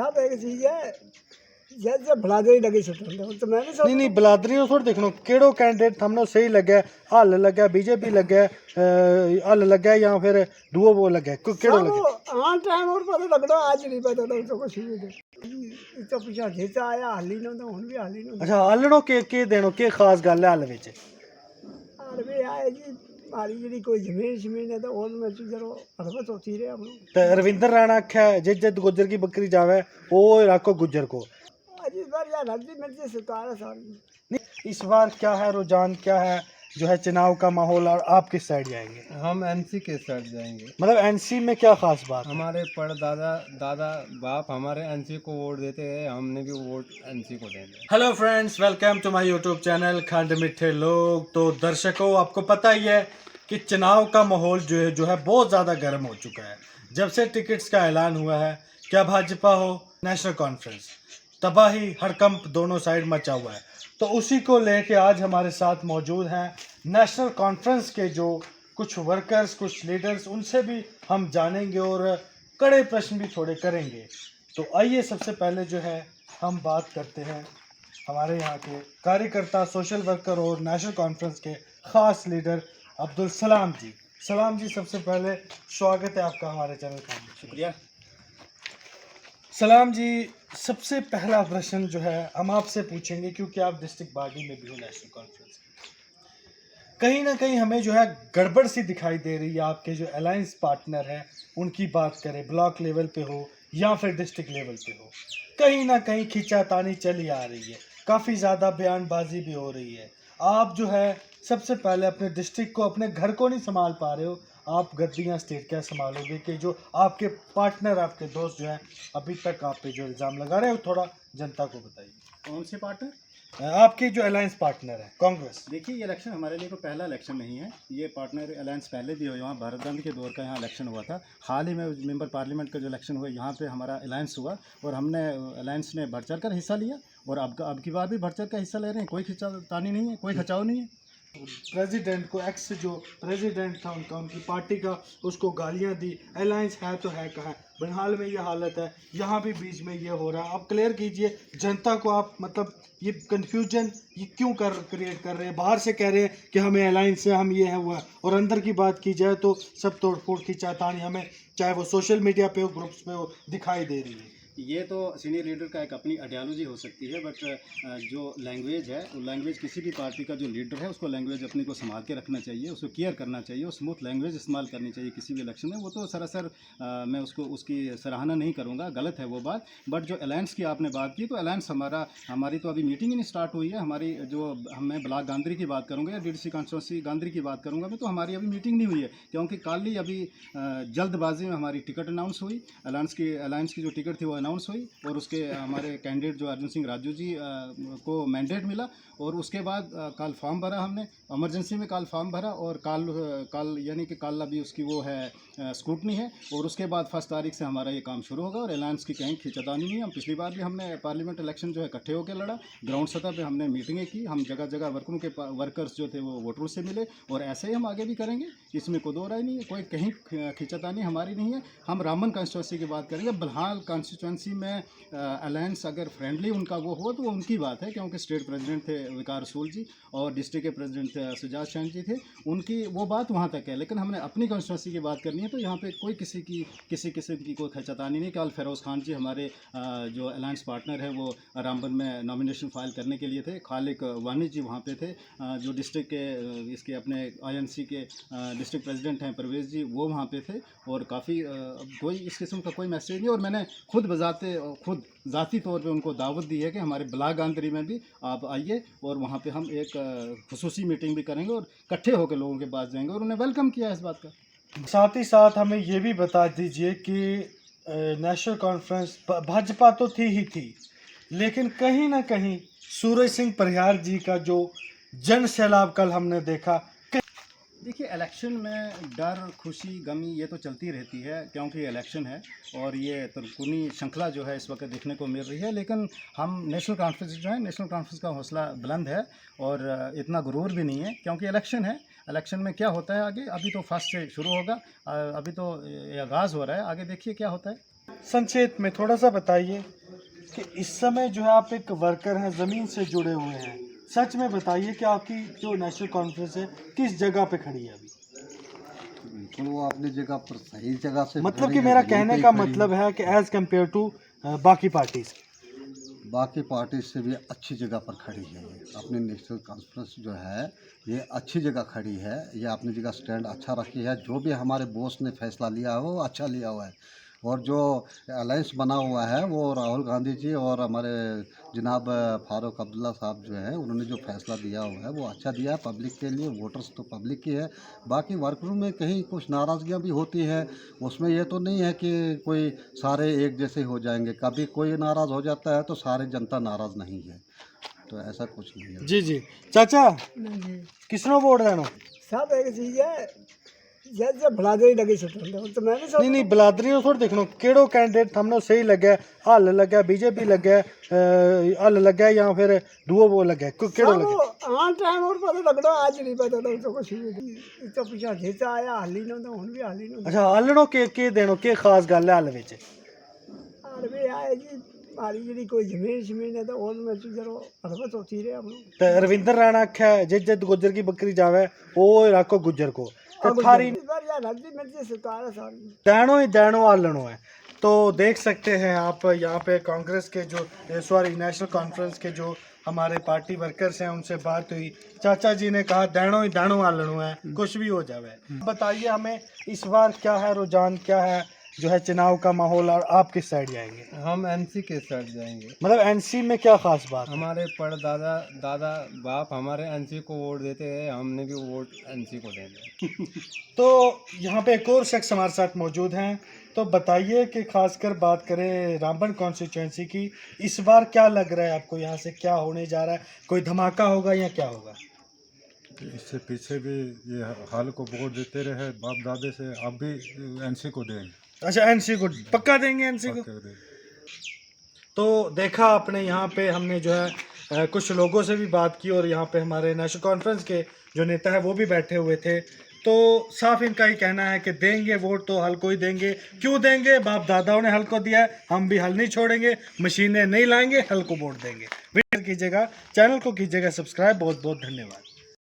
साहब एक चीज़ है, जैसे बलादरी लगी सुटन तो मैं नहीं नहीं नहीं बलादरी ਨੂੰ ਥੋੜਾ ਦੇਖਣੋ ਕਿਹੜੋ ਕੈਂਡੀਡੇਟ ਤੁਹਾਨੂੰ ਸਹੀ ਲੱਗਿਆ ਹੱਲ ਲੱਗਿਆ बीजेपी ਲੱਗਿਆ ਹੱਲ ਲੱਗਿਆ ਜਾਂ ਫਿਰ ਦੂਓ वो ਲੱਗਿਆ ਕਿਹੜੋ ਲੱਗਿਆ हाँ टाइम और पता लगना आज नहीं पता लग तो कुछ भी नहीं तो पीछा घेता आया हाली ना तो हुन भी हाली ना ਅੱਛਾ ਹੱਲਣੋ ਕੀ ਦੇਣੋ ਕੀ ਖਾਸ ਗੱਲ ਹੈ ਹੱਲ ਵਿੱਚ और भी आए जी हमारी जी कोई जमीन है तो और में जरो हड़बत होती रहे हम ਤੇ ਰਵਿੰਦਰ ਰਾਣਾ ਆਖਿਆ ਜਿੱਦ ਗੁੱਜਰ ਕੀ ਬੱਕਰੀ ਜਾਵੇ ਉਹ ਇਲਾਕੋ गुज्जर को आज इस बार यार हल्दी मिर्ची सरकार है सारी नहीं इस बार क्या है रुझान क्या है जो है चुनाव का माहौल और आप किस साइड जाएंगे हम एनसी के साथ जाएंगे। मतलब एनसी में क्या खास बात है? हमारे परदादा दादा बाप हमारे एनसी को वोट देते हैं, हमने भी वोट एनसी को देंगे। Hello friends, welcome to my YouTube channel खंड मिठे लोग। तो दर्शकों, आपको पता ही है कि चुनाव का माहौल जो है बहुत ज़्यादा गर्म हो चुका है। जब से टिकट्स का ऐलान हुआ है, क्या भाजपा हो नेशनल कॉन्फ्रेंस, तबाही हड़कंप दोनों साइड मचा हुआ है। तो उसी को लेके आज हमारे साथ मौजूद हैं नेशनल कॉन्फ्रेंस के जो कुछ वर्कर्स, कुछ लीडर्स, उनसे भी हम जानेंगे और कड़े प्रश्न भी थोड़े करेंगे। तो आइए सबसे पहले जो है हम बात करते हैं हमारे यहाँ के कार्यकर्ता, सोशल वर्कर और नेशनल कॉन्फ्रेंस के ख़ास लीडर अब्दुल सलाम जी। सलाम जी, सबसे पहले स्वागत है आपका हमारे चैनल का। शुक्रिया। सलाम जी, सबसे पहला प्रश्न जो है हम आपसे पूछेंगे, क्योंकि आप डिस्ट्रिक्ट बॉडी में भी हो नेशनल कॉन्फ्रेंस, कहीं ना कहीं हमें जो है गड़बड़ सी दिखाई दे रही है। आपके जो अलायंस पार्टनर हैं उनकी बात करें, ब्लॉक लेवल पे हो या फिर डिस्ट्रिक्ट लेवल पे हो, कहीं ना कहीं खींचातानी चली आ रही है, काफ़ी ज़्यादा बयानबाजी भी हो रही है। आप जो है सबसे पहले अपने डिस्ट्रिक्ट को, अपने घर को नहीं संभाल पा रहे हो, आप गद्दियाँ स्टेट क्या संभालोगे कि जो आपके पार्टनर, आपके दोस्त जो हैं अभी तक आप पे जो इल्ज़ाम लगा रहे हो, थोड़ा जनता को बताइए। कौन से पार्टनर? आपके जो अलायंस पार्टनर है कांग्रेस। देखिए, ये इलेक्शन हमारे लिए कोई पहला इलेक्शन नहीं है। ये पार्टनर अलायंस पहले भी हो, यहाँ भारत गांधी के दौर का यहाँ इलेक्शन हुआ था। हाल ही में मेंबर पार्लियामेंट का जो इलेक्शन हुआ, यहाँ पे हमारा अलायंस हुआ और हमने अलायंस ने बढ़ चढ़ कर हिस्सा लिया और अब की बार भी बढ़ चढ़ कर हिस्सा ले रहे हैं। कोई खिंचातानी नहीं है, कोई खचाव नहीं है। प्रेसिडेंट को, एक्स जो प्रेसिडेंट था उनका, उनकी पार्टी का, उसको गालियां दी। अलायंस है तो है कहाँ? बनिहाल में ये हालत है, यहाँ भी बीच में ये हो रहा है। आप क्लियर कीजिए जनता को, आप मतलब ये कन्फ्यूजन ये क्यों क्रिएट कर रहे हैं? बाहर से कह रहे हैं कि हमें अलायंस है, हम ये है वो है, और अंदर की बात की जाए तो सब तोड़ फोड़ की चातानी हमें, चाहे वो सोशल मीडिया पे हो, ग्रुप्स पे हो, दिखाई दे रही है। ये तो सीनियर लीडर का एक अपनी आइडियोलॉजी हो सकती है, बट जो लैंग्वेज है, वो लैंग्वेज किसी भी पार्टी का जो लीडर है उसको लैंग्वेज अपनी को संभाल के रखना चाहिए, उसको केयर करना चाहिए और स्मूथ लैंग्वेज इस्तेमाल करनी चाहिए किसी भी इलेक्शन में। वो तो सरासर मैं उसकी सराहना नहीं करूँगा, गलत है वो बात। बट जो अलायंस की आपने बात की, तो अलायंस हमारी तो अभी मीटिंग ही नहीं स्टार्ट हुई है। हमारी जो मैं ब्लॉक गांधरी की बात करूँगा या DDC कॉन्स्टिट्यूंसी गांधरी की बात करूँगा मैं, तो हमारी अभी मीटिंग नहीं हुई है, क्योंकि कल ही अभी जल्दबाजी में हमारी टिकट अनाउंस हुई। अलायंस की जो टिकट थी वो अनाउंस हुई और उसके हमारे कैंडिडेट जो अर्जुन सिंह राजू जी को मैंडेट मिला और उसके बाद कल फॉर्म भरा हमने, इमरजेंसी में कल फॉर्म भरा और कल यानी कि कल अभी उसकी वो है स्क्रूटनी है और उसके बाद 1 तारीख से हमारा ये काम शुरू होगा। और अलायंस की कहीं खिंचातानी नहीं है। हम पिछली बार भी हमने पार्लियामेंट इलेक्शन जो है इकट्ठे होकर लड़ा, ग्राउंड सतह पे हमने मीटिंगें की, हम जगह जगह वर्कर्स जो थे वो वोटरों से मिले और ऐसे ही हम आगे भी करेंगे, इसमें कोई दो राय नहीं है। कोई कहीं खिंचातानी हमारी नहीं है। हम रामबन कॉन्स्टिट्यूंसी की बात करेंगे, बलहाल कॉन्स्टिट्यूंसी में अलायंस अगर फ्रेंडली उनका वो हो तो वो उनकी बात है, क्योंकि स्टेट प्रेसिडेंट थे विकार रसूल जी और डिस्ट्रिक्ट के प्रेसिडेंट थे सुजात शाह जी थे, उनकी वो बात वहाँ तक है। लेकिन हमने अपनी कॉन्स्टिट्यूंसी की बात करनी है, तो यहाँ पे कोई किसी किस्म की कोई खचातानी नहीं। कल फिरोज़ खान जी हमारे जो अलायंस पार्टनर है वो रामबन में नॉमिनेशन फाइल करने के लिए थे। खालिक वानी जी वहाँ पे थे, जो डिस्ट्रिक्ट के इसके अपने INC के डिस्ट्रिक्ट प्रेसिडेंट हैं परवेज़ जी, वो वहाँ पे थे और काफ़ी कोई इस किस्म का कोई मैसेज नहीं। और मैंने खुद ज़ाती तौर पे उनको दावत दी है कि हमारे ब्लॉक गांधरी में भी आप आइए और वहाँ पे हम एक खुसूसी मीटिंग भी करेंगे और इकट्ठे होकर लोगों के पास जाएंगे, और उन्हें वेलकम किया इस बात का। साथ ही साथ हमें ये भी बता दीजिए कि नेशनल कॉन्फ्रेंस भाजपा तो थी, लेकिन कहीं ना कहीं सूरज सिंह परिहार जी का जो जन सैलाब कल हमने देखा। देखिए, इलेक्शन में डर, खुशी, गमी ये तो चलती रहती है, क्योंकि इलेक्शन है और ये तरकुनी श्रृंखला जो है इस वक्त देखने को मिल रही है। लेकिन हम नेशनल कॉन्फ्रेंस जो है, नेशनल कॉन्फ्रेंस का हौसला बुलंद है और इतना गुरूर भी नहीं है, क्योंकि इलेक्शन है। इलेक्शन में क्या होता है आगे, अभी तो फर्स्ट से शुरू होगा, अभी तो आगाज़ हो रहा है, आगे देखिए क्या होता है। संक्षेप में थोड़ा सा बताइए कि इस समय जो है आप एक वर्कर हैं, ज़मीन से जुड़े हुए हैं, सच में बताइए कि आपकी जो नेशनल कॉन्फ्रेंस है किस जगह पे खड़ी है अभी? बिल्कुल वो अपनी जगह पर सही जगह से मतलब खड़ी कि है, मेरा जमीन कहने पे का खड़ी है। मतलब है कि एज़ कम्पेयर टू बाकी पार्टीज़। बाकी पार्टी से भी अच्छी जगह पर खड़ी है ये अपनी नेशनल कॉन्फ्रेंस जो है ये अच्छी जगह खड़ी है, ये अपनी जगह स्टैंड अच्छा रखी है। जो भी हमारे बॉस ने फैसला लिया है वो अच्छा लिया हुआ है, और जो अलायंस बना हुआ है वो राहुल गांधी जी और हमारे जनाब फारूक अब्दुल्ला साहब जो है उन्होंने जो फैसला दिया हुआ है वो अच्छा दिया है पब्लिक के लिए। वोटर्स तो पब्लिक की है, बाकी वर्करों में कहीं कुछ नाराज़गियाँ भी होती है, उसमें ये तो नहीं है कि कोई सारे एक जैसे हो जाएंगे। कभी कोई नाराज़ हो जाता है तो सारी जनता नाराज़ नहीं है, तो ऐसा कुछ नहीं है। जी जी चाचा, नहीं जी किसनो वोट देना? सब एक चीज़ है, जैसे बलादरी लगी छुट्टी तो मैं भी सब नहीं नहीं बलादरी थोड़ा देखना केड़ो कैंडिडेट हमने सही लगे, हल लगे बीजेपी लगे, हल लगे या फिर दुओ वो लगे, केड़ो लगे? हाँ टाइम और पता लगना, आज नहीं पता था तो कुछ भी तो पीछा जीता आया हाली ना तो हुन भी हाली ना अच्छा हलनो के देनो के खास गल है हल विच? और भी आए जी मारी जी कोई जमीन शमीन है तो और में जरो हरबत होती रहे हम लोग ते रविंदर राणा आख्या है जिस जिस गुज्जर की बकरी जावे वो राखो गुज्जर को, ते थारी यार रद्दी मिर्ची सरकार है सारी। दैनो ही दैनो आलनो है। तो देख सकते हैं आप यहाँ पे कांग्रेस के जो सॉरी नेशनल कॉन्फ्रेंस के जो हमारे पार्टी वर्कर्स हैं उनसे बात हुई, चाचा जी ने कहा दैनो ही दैनो आलनो है, कुछ भी हो जावे। बताइए हमें इस बार क्या है रुझान, क्या है जो है चुनाव का माहौल, और आप किस साइड जाएंगे? हम एनसी के साथ जाएंगे। मतलब एनसी में क्या खास बात है? हमारे परदादा दादा बाप हमारे एनसी को वोट देते हैं, हमने भी वोट एनसी को देना। तो यहाँ पे एक और शख्स हमारे साथ मौजूद हैं, तो बताइए कि खासकर बात करें रामबन कॉन्स्टिट्यूंसी की, इस बार क्या लग रहा है आपको, यहाँ से क्या होने जा रहा है? कोई धमाका होगा या क्या होगा? इससे पीछे भी ये हाल को वोट देते रहे बाप दादे से, अब भी एनसी को देंगे, अच्छा एनसी को पक्का देंगे, एनसी को। पक्का देंगे। तो देखा आपने यहाँ पे हमने जो है कुछ लोगों से भी बात की, और यहाँ पे हमारे नेशनल कॉन्फ्रेंस के जो नेता है वो भी बैठे हुए थे। तो साफ इनका ही कहना है कि देंगे वोट तो हल को ही देंगे। क्यों देंगे? बाप दादाओं ने हल को दिया है, हम भी हल नहीं छोड़ेंगे, मशीनें नहीं लाएंगे, हल को वोट देंगे। वीडियो कीजिएगा, चैनल को कीजिएगा सब्सक्राइब। बहुत बहुत धन्यवाद।